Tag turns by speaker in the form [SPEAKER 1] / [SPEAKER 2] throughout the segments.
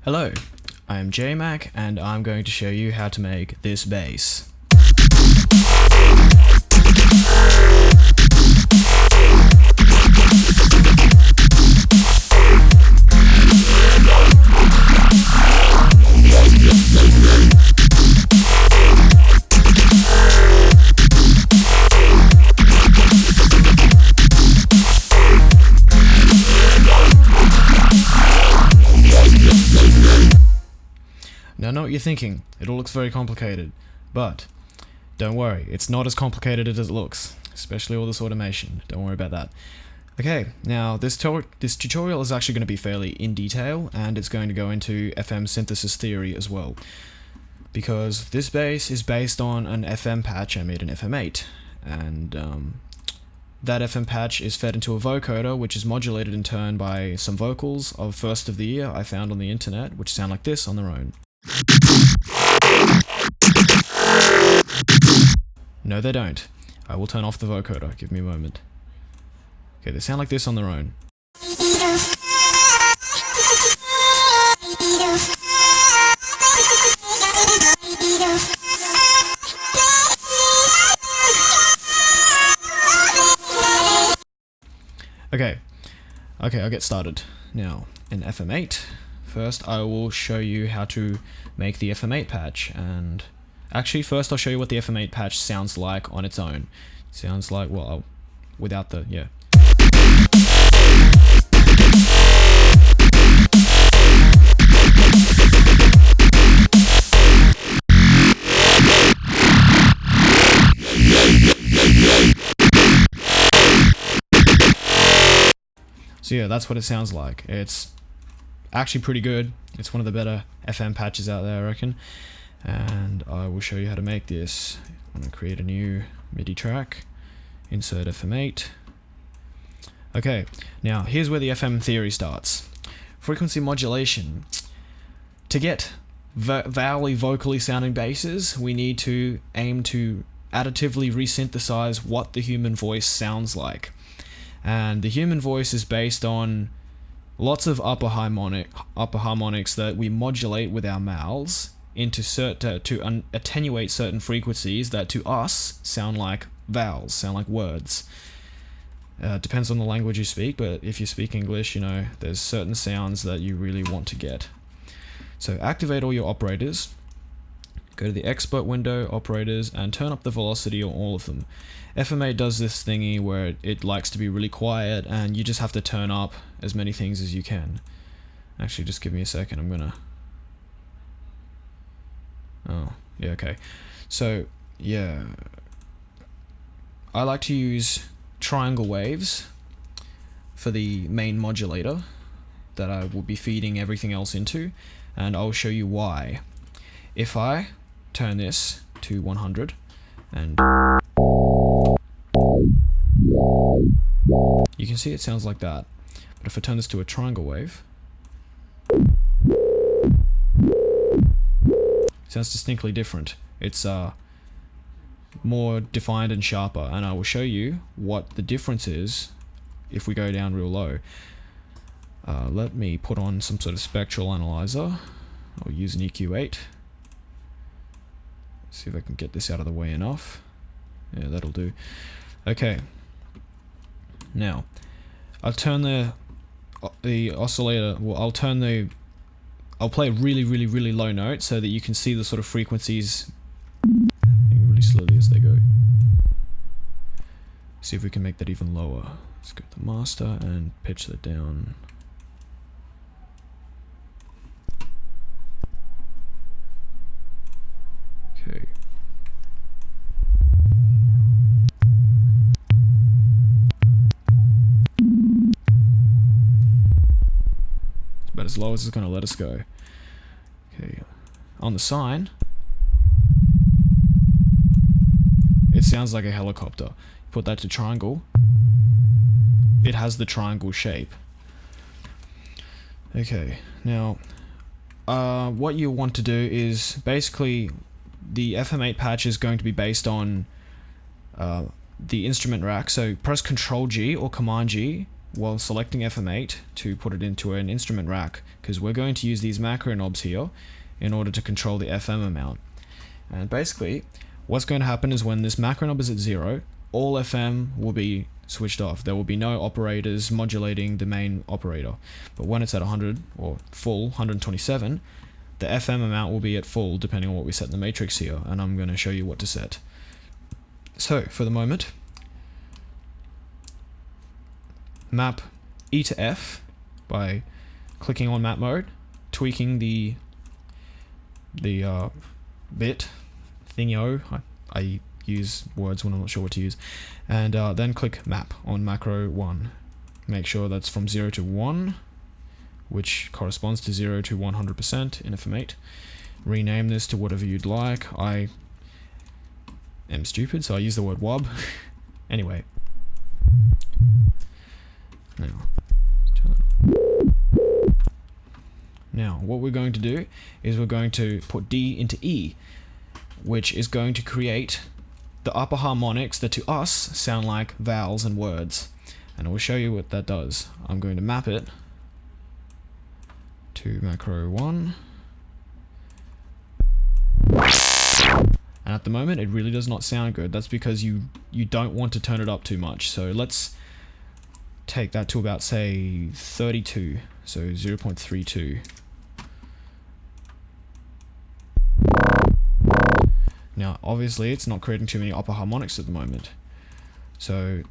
[SPEAKER 1] Hello, I am jAyMaC and I'm going to show you how to make this bass. Now I know what you're thinking, it all looks very complicated, but don't worry, it's not as complicated as it looks, especially all this automation, don't worry about that. Okay, now this tutorial is actually going to be fairly in detail, and it's going to go into FM synthesis theory as well, because this bass is based on an FM patch I made in FM8, and that FM patch is fed into a vocoder, which is modulated in turn by some vocals of First of the Year I found on the internet, which sound like this on their own. No, they don't. I will turn off the vocoder. Give me a moment. Okay, they sound like this on their own. Okay, I'll get started. Now, in FM8, first I will show you how to make the FM8 patch, and actually first I'll show you what the FM8 patch sounds like on its own. It sounds like, well, without the, yeah. So yeah, that's what it sounds like. It's actually pretty good. It's one of the better FM patches out there, I reckon. And I will show you how to make this. I'm going to create a new MIDI track, insert FM8. Okay, now here's where the FM theory starts. Frequency modulation. To get vowely vocally sounding basses, we need to aim to additively resynthesize what the human voice sounds like. And the human voice is based on lots of upper harmonics that we modulate with our mouths into to attenuate certain frequencies that to us sound like vowels, sound like words. Depends on the language you speak, but if you speak English, you know, there's certain sounds that you really want to get. So activate all your operators, go to the expert window, operators, and turn up the velocity on all of them. FM8 does this thingy where it likes to be really quiet, and you just have to turn up as many things as you can. Actually, just give me a second, I'm gonna... Oh, yeah, okay. So, yeah. I like to use triangle waves for the main modulator that I will be feeding everything else into, and I'll show you why. If I turn this to 100, and you can see it sounds like that. But if I turn this to a triangle wave, it sounds distinctly different. It's more defined and sharper, and I will show you what the difference is if we go down real low. Let me put on some sort of spectral analyzer. I'll use an EQ8. See if I can get this out of the way enough. Yeah, that'll do. Okay. Now, I'll turn the oscillator, well, I'll play a really low note so that you can see the sort of frequencies really slowly as they go. See if we can make that even lower. Let's go to the master and pitch that down. Okay. About as low as it's going to let us go. Okay, on the sine, it sounds like a helicopter. Put that to triangle, it has the triangle shape. Okay, now what you want to do is basically the FM8 patch is going to be based on the instrument rack, so press Ctrl G or Command G while selecting FM8 to put it into an instrument rack, because we're going to use these macro knobs here in order to control the FM amount. And basically, what's going to happen is when this macro knob is at 0, all FM will be switched off. There will be no operators modulating the main operator. But when it's at 100 or full, 127, the FM amount will be at full depending on what we set in the matrix here, and I'm going to show you what to set. So for the moment, map E to F by clicking on map mode, tweaking the bit thingy. I use words when I'm not sure what to use, and then click map on macro 1. Make sure that's from 0 to 1, which corresponds to 0 to 100% in FM8. Rename this to whatever you'd like. I am stupid, so I use the word wob. Anyway. Now, what we're going to do is we're going to put D into E, which is going to create the upper harmonics that to us sound like vowels and words. And I will show you what that does. I'm going to map it to macro 1. And at the moment it really does not sound good. That's because you don't want to turn it up too much. So let's take that to about, say, 32. So 0.32. Now obviously it's not creating too many upper harmonics at the moment. So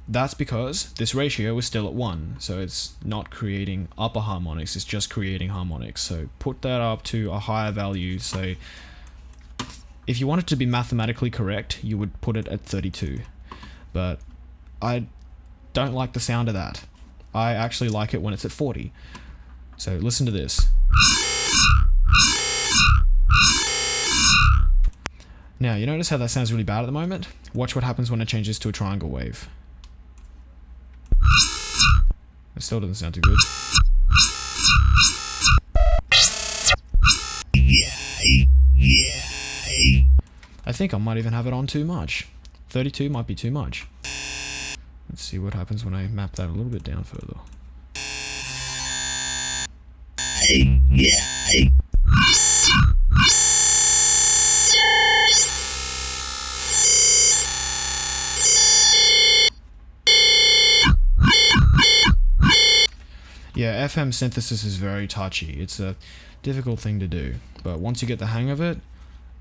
[SPEAKER 1] that's because this ratio is still at 1, so it's not creating upper harmonics, it's just creating harmonics. So put that up to a higher value. So if you want it to be mathematically correct, you would put it at 32. But I don't like the sound of that. I actually like it when it's at 40. So listen to this. Now, you notice how that sounds really bad at the moment? Watch what happens when it changes to a triangle wave. It still doesn't sound too good. I think I might even have it on too much. 32 might be too much. Let's see what happens when I map that a little bit down further. Yeah, FM synthesis is very touchy. It's a difficult thing to do, but once you get the hang of it,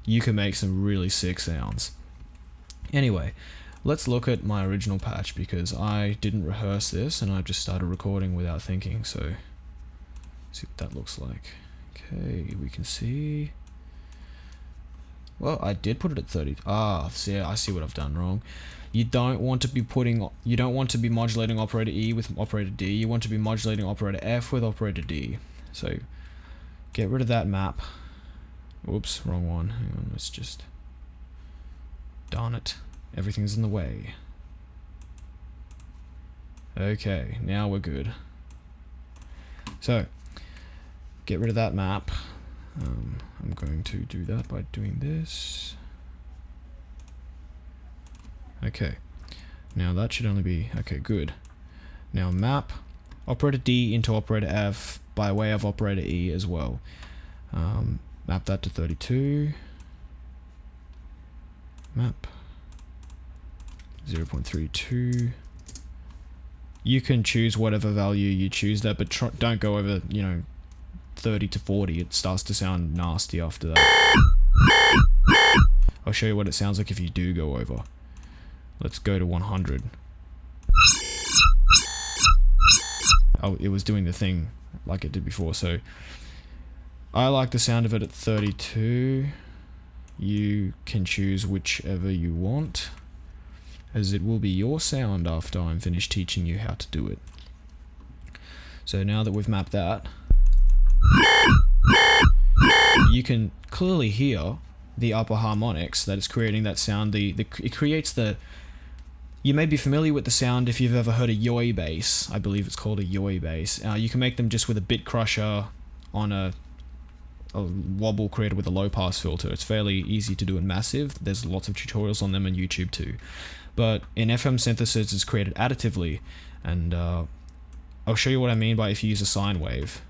[SPEAKER 1] you can make some really sick sounds. Anyway, let's look at my original patch, because I didn't rehearse this and I just started recording without thinking, so see what that looks like. Okay, we can see. Well, I did put it at 30. See, I see what I've done wrong. You don't want to be modulating operator E with operator D. You want to be modulating operator F with operator D. So get rid of that map. Oops, wrong one. Hang on, let's just... Darn it. Everything's in the way. Okay, now we're good. So, get rid of that map. I'm going to do that by doing this. Okay, now that should only be, okay, good. Now map operator D into operator F by way of operator E as well. Map that to 32. Map 0.32. You can choose whatever value you choose there, but don't go over, 30 to 40. It starts to sound nasty after that. I'll show you what it sounds like if you do go over. Let's go to 100. Oh, it was doing the thing like it did before, so I like the sound of it at 32. You can choose whichever you want, as it will be your sound after I'm finished teaching you how to do it. So now that we've mapped that, you can clearly hear the upper harmonics that is creating that sound. It creates the... You may be familiar with the sound if you've ever heard a yoy bass. I believe it's called a yoy bass. You can make them just with a bit crusher on a wobble created with a low pass filter. It's fairly easy to do in Massive. There's lots of tutorials on them on YouTube too. But in FM synthesis, it's created additively, and I'll show you what I mean by if you use a sine wave.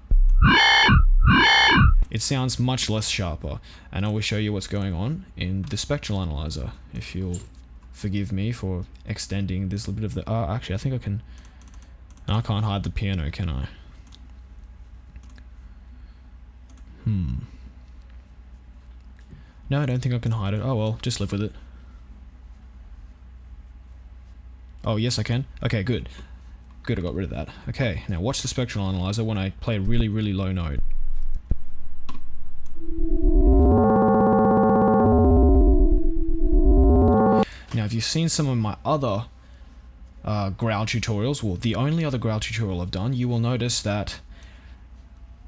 [SPEAKER 1] It sounds much less sharper, and I will show you what's going on in the Spectral Analyzer, if you'll forgive me for extending this little bit of the... actually, I think I can... I can't hide the piano, can I? No, I don't think I can hide it. Oh well, just live with it. Oh, yes I can. Okay, good. Good, I got rid of that. Okay, now watch the Spectral Analyzer when I play a really, really low note. Now, if you've seen some of my other Growl tutorials, well, the only other Growl tutorial I've done, you will notice that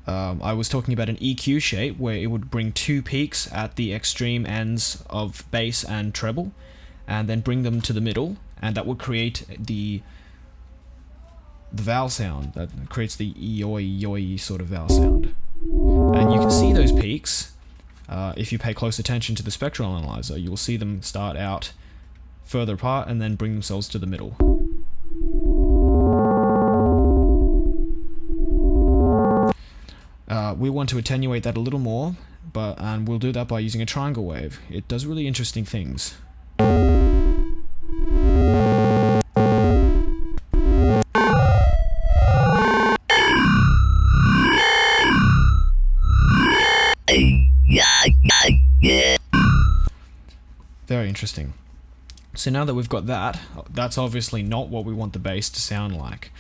[SPEAKER 1] I was talking about an EQ shape where it would bring two peaks at the extreme ends of bass and treble, and then bring them to the middle, and that would create the vowel sound. That creates the yoy sort of vowel sound. And you can see those peaks if you pay close attention to the Spectral Analyzer. You will see them start out further apart and then bring themselves to the middle. We want to attenuate that a little more, and we'll do that by using a triangle wave. It does really interesting things. Very interesting. So now that we've got that, that's obviously not what we want the bass to sound like.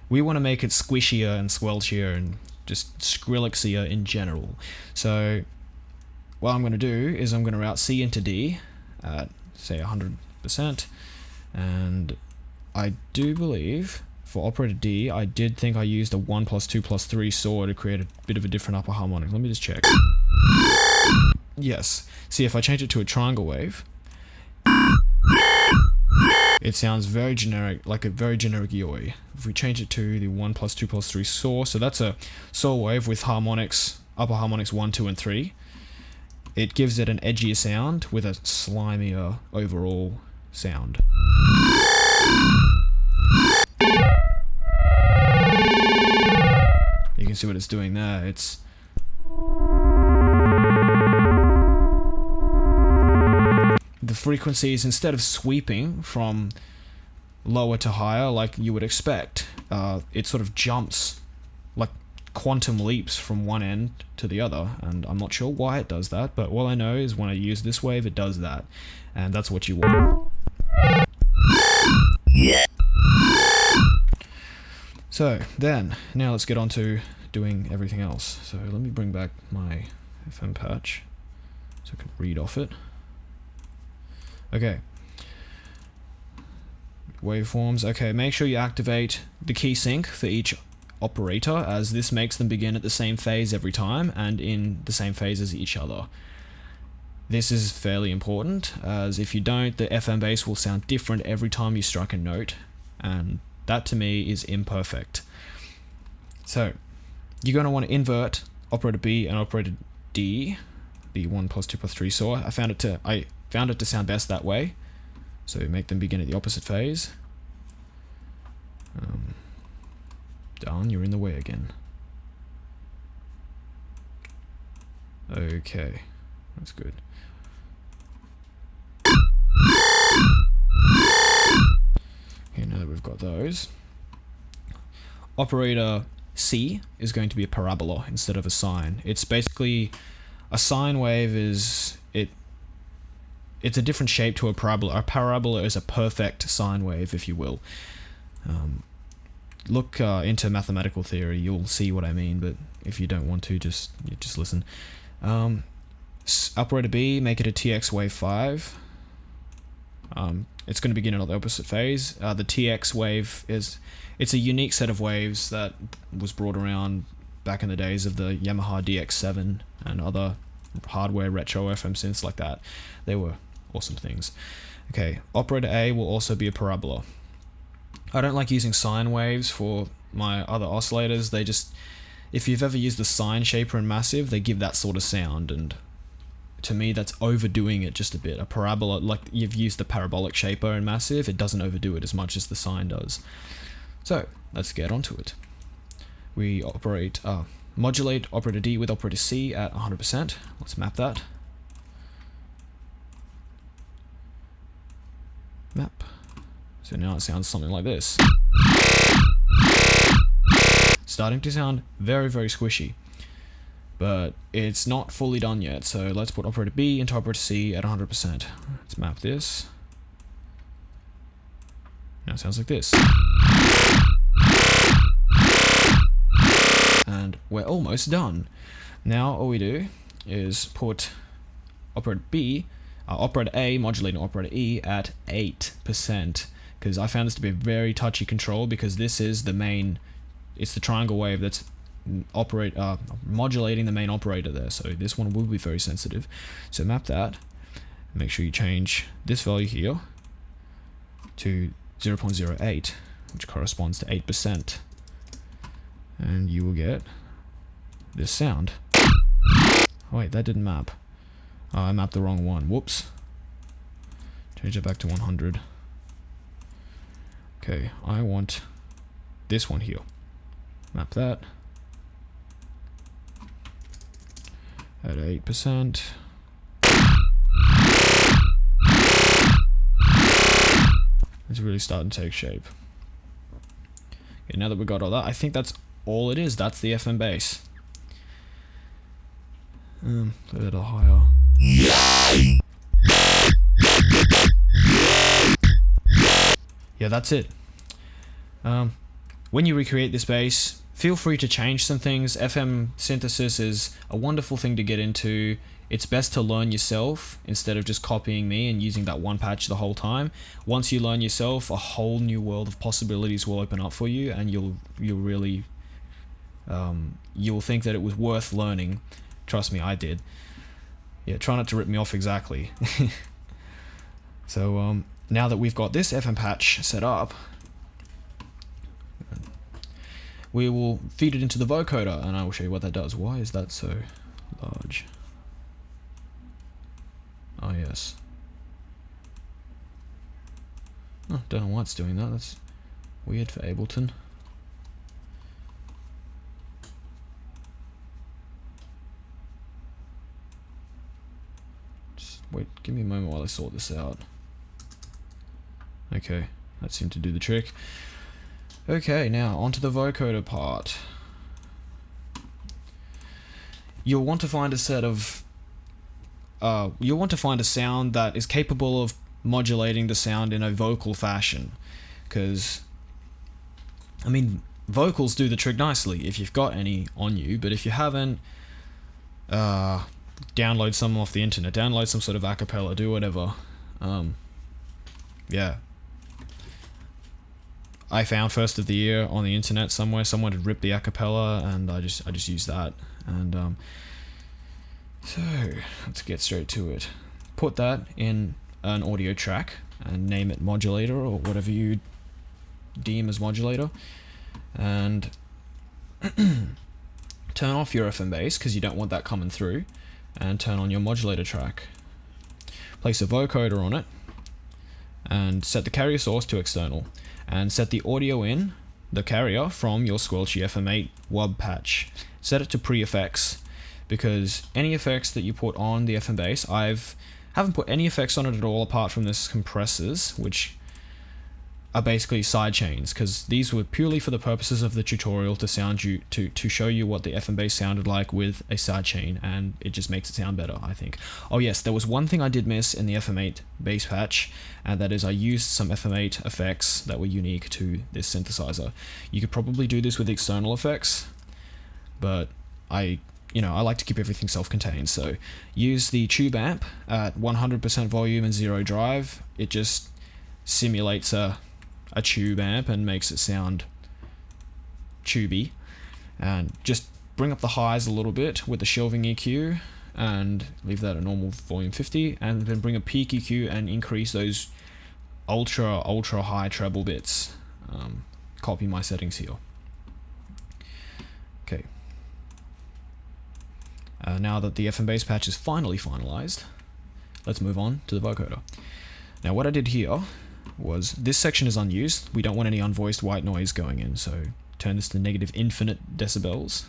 [SPEAKER 1] We want to make it squishier and squelchier and just Skrillexia in general. So what I'm going to do is I'm going to route C into D at, say, 100%. And I do believe for operator D, I did think I used a 1 + 2 + 3 saw to create a bit of a different upper harmonic. Let me just check. Yes. See, if I change it to a triangle wave, it sounds very generic, like a very generic yoy. If we change it to the 1 + 2 + 3 saw, so that's a saw wave with harmonics, upper harmonics 1, 2, and 3. It gives it an edgier sound with a slimier overall sound. You can see what it's doing there. It's the frequencies, instead of sweeping from lower to higher like you would expect, it sort of jumps like quantum leaps from one end to the other, and I'm not sure why it does that, but all I know is when I use this wave it does that, and that's what you want. So then, now let's get on to doing everything else. So let me bring back my FM patch so I can read off it. Okay. Waveforms. Okay, make sure you activate the key sync for each operator, as this makes them begin at the same phase every time and in the same phase as each other. This is fairly important, as if you don't, the FM bass will sound different every time you strike a note, and that to me is imperfect. So you're going to want to invert operator B and operator D, the 1 + 2 + 3 saw. I found it to sound best that way, so make them begin at the opposite phase. Darn, you're in the way again. Okay, that's good. Okay, now that we've got those, operator C is going to be a parabola instead of a sine. It's basically a sine wave it's a different shape to a parabola. A parabola is a perfect sine wave, if you will. Look into mathematical theory, you'll see what I mean, but if you don't want to, just listen. Operator B, make it a TX wave 5. It's going to begin at the opposite phase. The TX wave it's a unique set of waves that was brought around back in the days of the Yamaha DX7 and other hardware retro FM synths like that. They were awesome things. Okay, operator A will also be a parabola. I don't like using sine waves for my other oscillators. They just, if you've ever used the sine shaper in Massive, they give that sort of sound, and to me that's overdoing it just a bit. A parabola, like you've used the parabolic shaper in Massive, it doesn't overdo it as much as the sine does. So let's get onto it. we modulate operator D with operator C at 100%. Let's map that. Map. So now it sounds something like this. Starting to sound very, very squishy. But it's not fully done yet, so let's put operator B into operator C at 100%. Let's map this. Now it sounds like this. And we're almost done. Now all we do is put operator A modulating operator E at 8%, because I found this to be a very touchy control, because this is the main, it's the triangle wave that's modulating the main operator there, so this one will be very sensitive. So map that, make sure you change this value here to 0.08, which corresponds to 8%, and you will get this sound. Oh wait, that didn't map. Oh, I mapped the wrong one. Whoops. Change it back to 100. Okay, I want this one here. Map that at 8%. It's really starting to take shape. Okay, now that we got all that, I think that's all it is. That's the FM bass. A little higher. Yeah, that's it. When you recreate this bass, feel free to change some things. FM synthesis is a wonderful thing to get into. It's best to learn yourself instead of just copying me and using that one patch the whole time. Once you learn yourself, a whole new world of possibilities will open up for you, and you'll really you'll think that it was worth learning. Trust me, I did. Yeah, try not to rip me off exactly. So now that we've got this FM patch set up, we will feed it into the vocoder, and I will show you what that does. Why is that so large? Oh yes. Oh, don't know why it's doing that. That's weird for Ableton. Just wait, give me a moment while I sort this out. Okay, that seemed to do the trick. Okay, now onto the vocoder part. You'll want to find a set of you'll want to find a sound that is capable of modulating the sound in a vocal fashion, because I mean, vocals do the trick nicely if you've got any on you, but if you haven't, download some off the internet, download some sort of acapella, do whatever. Yeah, I found first of the year on the internet somewhere. Someone had ripped the acapella, and I just used that. And so let's get straight to it. Put that in an audio track and name it modulator or whatever you deem as modulator, and turn off your FM bass because you don't want that coming through, and turn on your modulator track. Place a vocoder on it and set the carrier source to external, and set the audio in the carrier from your squelchy FM8 WUB patch. Set it to pre-effects, because any effects that you put on the FM bass, haven't put any effects on it at all apart from this compressors, which are basically side chains, because these were purely for the purposes of the tutorial to show you what the FM bass sounded like with a side chain, and it just makes it sound better, I think. Oh yes, there was one thing I did miss in the FM8 bass patch, and that is I used some FM8 effects that were unique to this synthesizer. You could probably do this with external effects, but I like to keep everything self-contained, so use the tube amp at 100% volume and 0 drive. It just simulates a tube amp and makes it sound tubey, and just bring up the highs a little bit with the shelving EQ and leave that at normal volume 50, and then bring a peak EQ and increase those ultra high treble bits. Copy my settings here. Okay. Now that the FM bass patch is finally finalized, let's move on to the vocoder. Now what I did here was, this section is unused. We don't want any unvoiced white noise going in, so turn this to negative infinite decibels.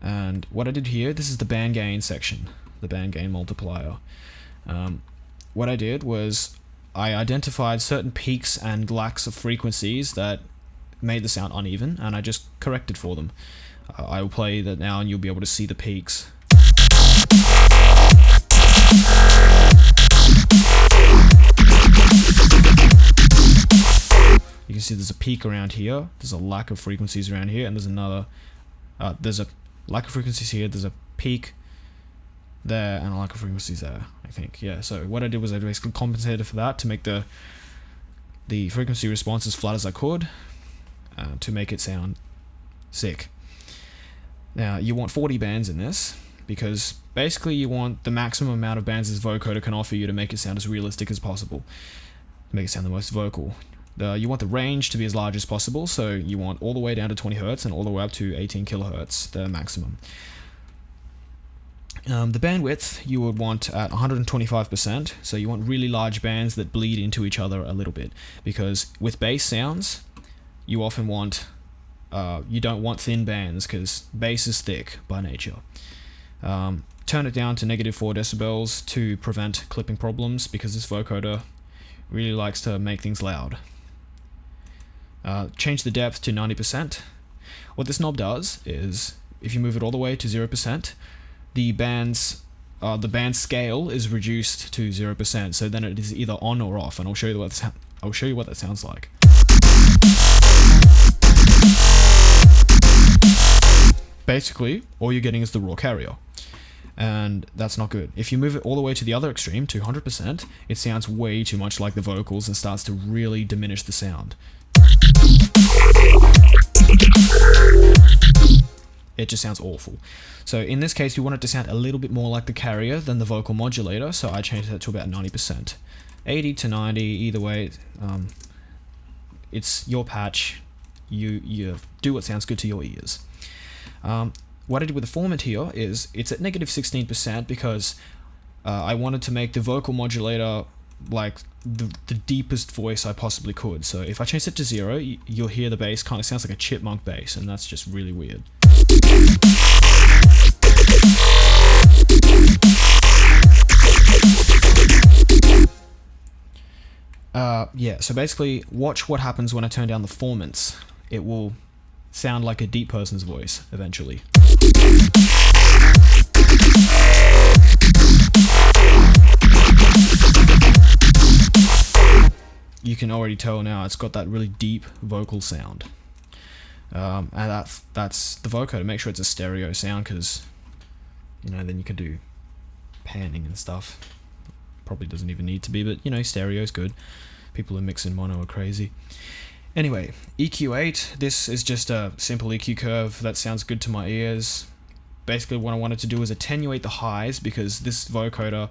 [SPEAKER 1] And what I did here, this is the band gain section, the band gain multiplier. What I did was I identified certain peaks and lacks of frequencies that made the sound uneven, and I just corrected for them. I will play that now and you'll be able to see the peaks. You can see there's a peak around here, there's a lack of frequencies around here, and there's another, there's a lack of frequencies here, there's a peak there, and a lack of frequencies there, I think. Yeah, so what I did was I basically compensated for that to make the frequency response as flat as I could, to make it sound sick. Now, you want 40 bands in this, because basically you want the maximum amount of bands this vocoder can offer you to make it sound as realistic as possible, to make it sound the most vocal. You want the range to be as large as possible, so you want all the way down to 20 Hz and all the way up to 18 kHz, the maximum. The bandwidth you would want at 125%, so you want really large bands that bleed into each other a little bit, because with bass sounds, you often want, you don't want thin bands, because bass is thick by nature. Turn it down to negative 4 decibels to prevent clipping problems, because this vocoder really likes to make things loud. Change the depth to 90%. What this knob does is, if you move it all the way to 0%, the band scale is reduced to 0%, so then it is either on or off, and I'll show you what that sounds like. Basically, all you're getting is the raw carrier, and that's not good. If you move it all the way to the other extreme, to 100%, it sounds way too much like the vocals and starts to really diminish the sound. It just sounds awful. So in this case, we want it to sound a little bit more like the carrier than the vocal modulator, so I changed that to about 90%. 80 to 90, either way, it's your patch. You do what sounds good to your ears. What I did with the format here is it's at negative 16% because I wanted to make the vocal modulator like the deepest voice I possibly could. So if I change it to 0, you'll hear the bass kind of sounds like a chipmunk bass, and that's just really weird. Yeah, so basically watch what happens when I turn down the formants. It will sound like a deep person's voice eventually. You can already tell now it's got that really deep vocal sound. And that's the vocoder. Make sure it's a stereo sound, because then you can do panning and stuff. Probably doesn't even need to be, but stereo is good. People who mix in mono are crazy. Anyway, EQ8, this is just a simple EQ curve that sounds good to my ears. Basically what I wanted to do is attenuate the highs, because this vocoder,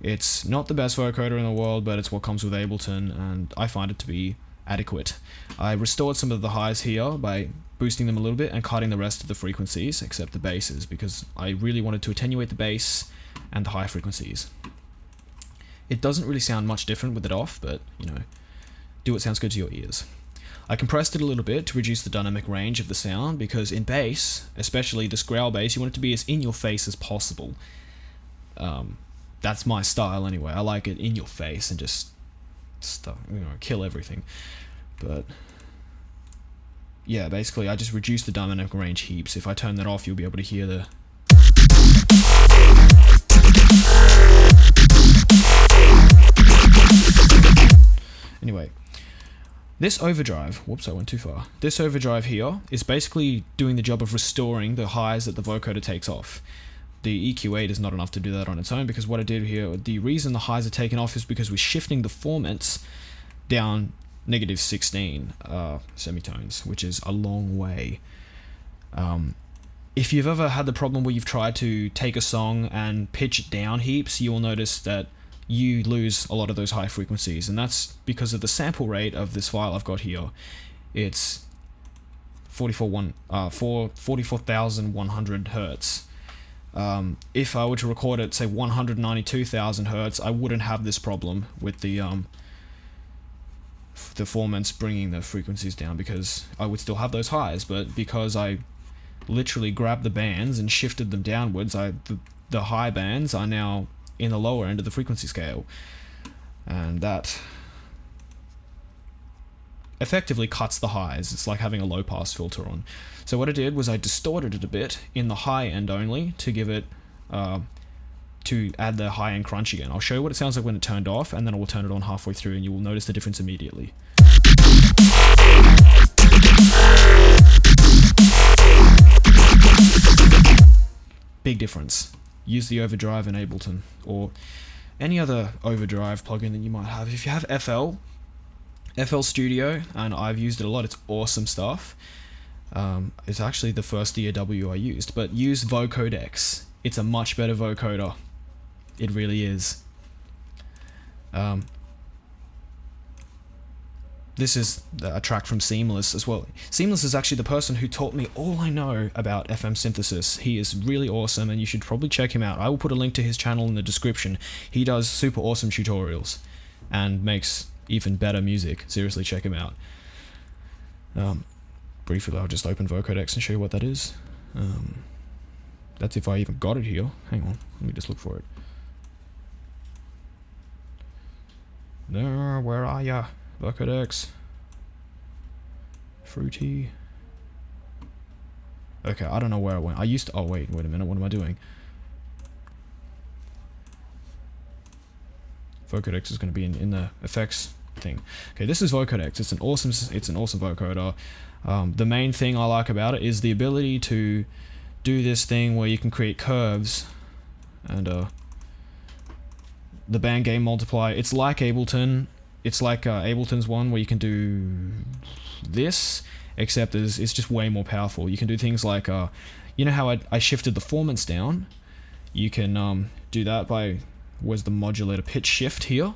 [SPEAKER 1] it's not the best vocoder in the world, but it's what comes with Ableton, and I find it to be adequate. I restored some of the highs here by boosting them a little bit and cutting the rest of the frequencies, except the basses, because I really wanted to attenuate the bass and the high frequencies. It doesn't really sound much different with it off, but, do what sounds good to your ears. I compressed it a little bit to reduce the dynamic range of the sound, because in bass, especially this growl bass, you want it to be as in your face as possible. That's my style anyway. I like it in your face and just kill everything. But yeah, basically I just reduced the dynamic range heaps. If I turn that off, you'll be able to hear the anyway. This overdrive, whoops, I went too far. This overdrive here is basically doing the job of restoring the highs that the vocoder takes off. The EQ8 is not enough to do that on its own, because what I did here, the reason the highs are taken off is because we're shifting the formants down negative 16 semitones, which is a long way. If you've ever had the problem where you've tried to take a song and pitch it down heaps, you will notice that you lose a lot of those high frequencies, and that's because of the sample rate of this file I've got here. It's 44,100 Hertz. If I were to record it, say 192,000 Hertz, I wouldn't have this problem with the the formants bringing the frequencies down, because I would still have those highs, but because I literally grabbed the bands and shifted them downwards, the high bands are now in the lower end of the frequency scale, and that effectively cuts the highs. It's like having a low pass filter on. So what I did was I distorted it a bit in the high end only to give it to add the high end crunch again. I'll show you what it sounds like when it turned off, and then I will turn it on halfway through, and you will notice the difference immediately. Big difference. Use the Overdrive in Ableton, or any other Overdrive plugin that you might have. If you have FL Studio, and I've used it a lot, it's awesome stuff. It's actually the first DAW I used, but use vocoder. It's a much better vocoder. It really is. This is a track from Seamless as well. Seamless is actually the person who taught me all I know about FM synthesis. He is really awesome, and you should probably check him out. I will put a link to his channel in the description. He does super awesome tutorials and makes even better music. Seriously, check him out. Briefly, I'll just open vocoder and show you what that is. That's if I even got it here. Hang on, let me just look for it. There, where are ya? vocoder. Fruity. Okay, I don't know where it went. I used to. Oh wait a minute. What am I doing? Vocoder is going to be in the effects thing. Okay, this is vocoder. It's an awesome vocoder. The main thing I like about it is the ability to do this thing where you can create curves and the band gain multiply. It's like Ableton. It's like Ableton's one where you can do this, except it's just way more powerful. You can do things like, you know how I shifted the formants down? You can do that by, where's the modulator pitch shift here?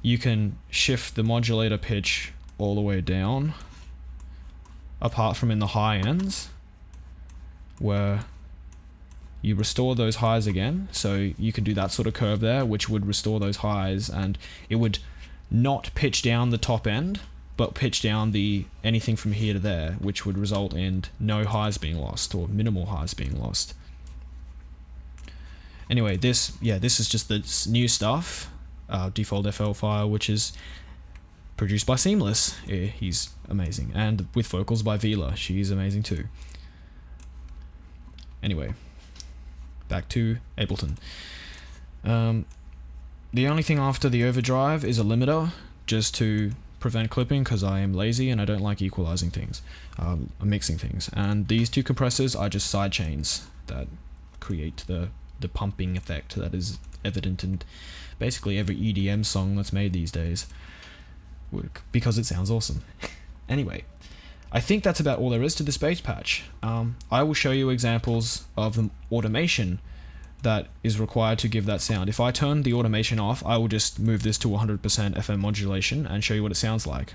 [SPEAKER 1] You can shift the modulator pitch all the way down, apart from in the high ends, where you restore those highs again. So you can do that sort of curve there, which would restore those highs, and it would not pitch down the top end, but pitch down anything from here to there, which would result in no highs being lost, or minimal highs being lost. Anyway, this is just the new stuff, default FL file, which is produced by Seamless. Yeah, he's amazing, and with vocals by Vila. She's amazing too. Anyway, back to Ableton. The only thing after the overdrive is a limiter, just to prevent clipping, because I am lazy and I don't like equalizing things, mixing things. And these two compressors are just side chains that create the pumping effect that is evident in basically every EDM song that's made these days, because it sounds awesome. Anyway, I think that's about all there is to this bass patch. I will show you examples of the automation that is required to give that sound. If I turn the automation off, I will just move this to 100% FM modulation and show you what it sounds like.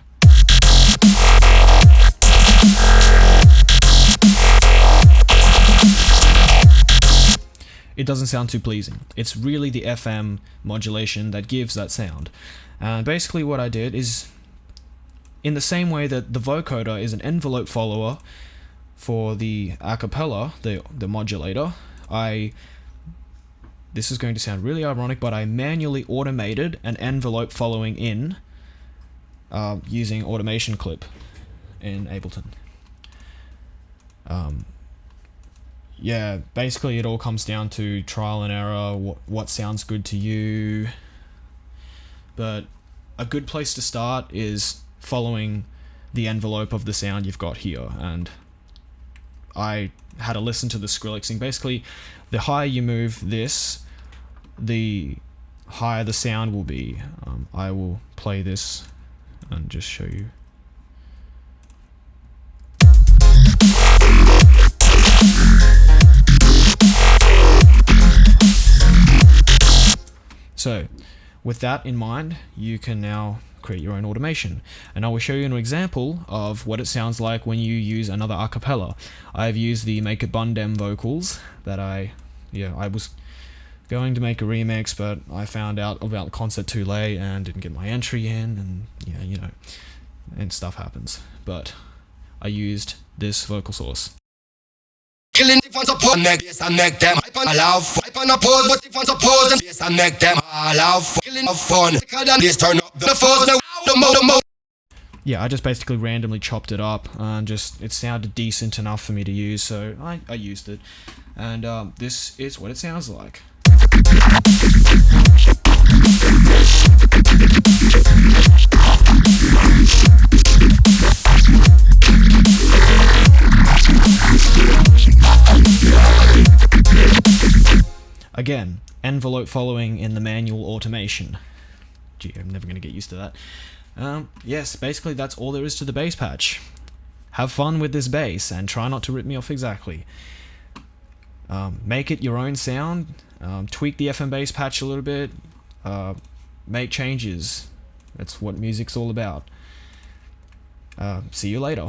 [SPEAKER 1] It doesn't sound too pleasing. It's really the FM modulation that gives that sound. And basically what I did is, in the same way that the vocoder is an envelope follower for the acapella, the modulator, this is going to sound really ironic, but I manually automated an envelope following in using automation clip in Ableton. Yeah, basically it all comes down to trial and error, what sounds good to you. But a good place to start is following the envelope of the sound you've got here. And I had to listen to the Skrillex thing. Basically, the higher you move this, the higher the sound will be. I will play this and just show you. So, with that in mind, you can now create your own automation. And I will show you an example of what it sounds like when you use another acapella. I've used the Make It Bundem vocals that I was going to make a remix, but I found out about the concert too late and didn't get my entry in, and and stuff happens. But I used this vocal source.
[SPEAKER 2] Killing if one's support neck, yes, I make them hype and allow hype and oppose, but if one's opposed, then yes, I make them allow killing of fun. Thicker than this, turn up the foes, the mo.
[SPEAKER 1] Yeah, I just basically randomly chopped it up and just it sounded decent enough for me to use, so I used it. And this is what it sounds like. Again, envelope following in the manual automation. Gee, I'm never going to get used to that. Yes, basically that's all there is to the bass patch. Have fun with this bass and try not to rip me off exactly. Make it your own sound, tweak the FM bass patch a little bit, make changes. That's what music's all about. See you later.